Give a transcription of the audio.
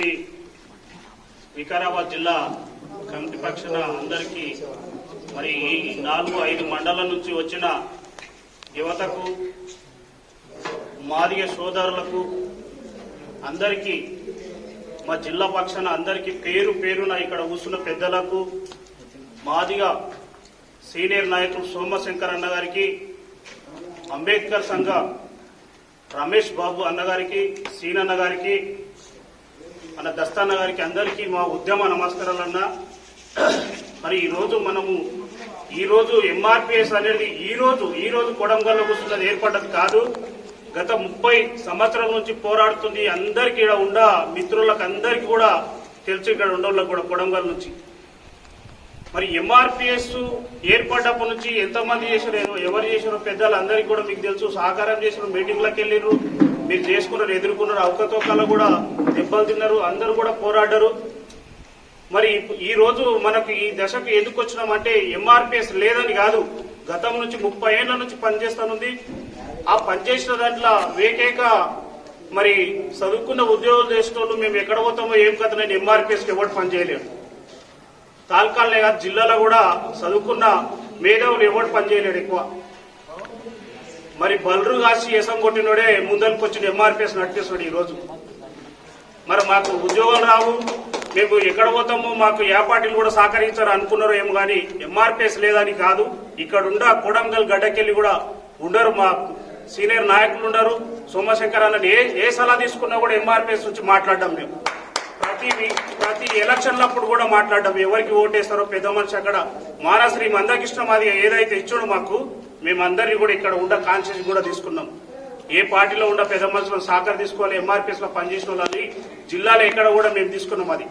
Committee Vikarabad జిల్లా committee పక్షాన అందరికీ మరి ఈ 4-5 మండలాల నుంచి వచ్చిన యువతకు మాదిగ సోదరులకు అందరికీ మా జిల్లా పక్షాన అందరికీ పేరు పేరున ఇక్కడ కూర్చున్న పెద్దలకు మాదిగ సీనియర్ నాయకులు సోమశంకర్ అన్న గారికి, అంబేద్కర్ సంఘ రమేష్ బాబు అన్నగారికి, సీనన్న గారికి, మన దస్తాన్న గారికి అందరికీ మా ఉద్యమ నమస్కారాలన్న. మరి ఈరోజు ఎంఆర్పిఎస్ అనేది ఈరోజు కొడంగల్లో కూర్చున్నది ఏర్పడ్డది కాదు. గత 30 సంవత్సరాల నుంచి పోరాడుతుంది. అందరికీ ఇక్కడ ఉండ మిత్రులకు అందరికీ కూడా తెలుసు, ఇక్కడ ఉండోళ్ళకు కూడా కొడంగల్ నుంచి. మరి ఎంఆర్పిఎస్ ఏర్పడ్డప్పటి నుంచి ఎంతమంది చేశారో, ఎవరు చేశారో పెద్దలు అందరికీ కూడా మీకు తెలుసు. సహకారం చేసిన మీటింగ్లకు వెళ్ళిర్రు, మీరు చేసుకున్నారు, ఎదుర్కొన్నారు, అవకతవకలు కూడా దెబ్బలు తిన్నారు, అందరూ కూడా పోరాడారు. మరి ఈ రోజు మనకు ఈ దశకు ఎందుకు వచ్చినామంటే ఎంఆర్పిఎస్ లేదని కాదు, గతం నుంచి 30 ఏళ్ల నుంచి పనిచేస్తానుంది. ఆ పనిచేసిన దాంట్లో వేకేక మరి చదువుకున్న ఉద్యోగులు చేసేటోళ్ళు మేము ఎక్కడ పోతామో ఏం కథ, నేను ఎంఆర్పిఎస్కి ఎవరు పనిచేయలేడు. తాల్కాలనే కాదు, జిల్లాలో కూడా చదువుకున్న మేధావులు ఎవరు పనిచేయలేడు ఎక్కువ. మరి బల్రు కాసి ఎసం కొట్టినోడే ముందరికి వచ్చిన ఎంఆర్పిఎస్ నడిపిస్తున్నాడు ఈరోజు. మరి మాకు ఉద్యోగాలు రావు, మేము ఎక్కడ పోతామో, మాకు ఏ పార్టీలు కూడా సహకరించారు అనుకున్నారో ఏమో కానీ ఎంఆర్పిఎస్ లేదని కాదు. ఇక్కడ కొడంగల్ గడ్డకెళ్ళి కూడా ఉండరు, మా సీనియర్ నాయకులు ఉండరు. సోమశంకర్ అన్నది ఏ సలహా తీసుకున్నా కూడా ఎంఆర్పిఎస్ నుంచి మాట్లాడడం. మేము ప్రతి ఎలక్షన్లప్పుడు కూడా మాట్లాడడం, ఎవరికి ఓటేస్తారో పెద్ద మనిషి అక్కడ మానశ్రీ మందకృష్ణ మాది ఏదైతే ఇచ్చాడో మాకు, మేమందరినీ కూడా ఇక్కడ ఉండ కాన్షియస్ కూడా తీసుకున్నాం. ఏ పార్టీలో ఉండ పెద్ద మనుషులను సహకారం తీసుకోవాలి, ఎంఆర్పిఎస్ లో పనిచేసిన వాళ్ళని జిల్లాలో ఎక్కడ కూడా మేము తీసుకున్నాం. అది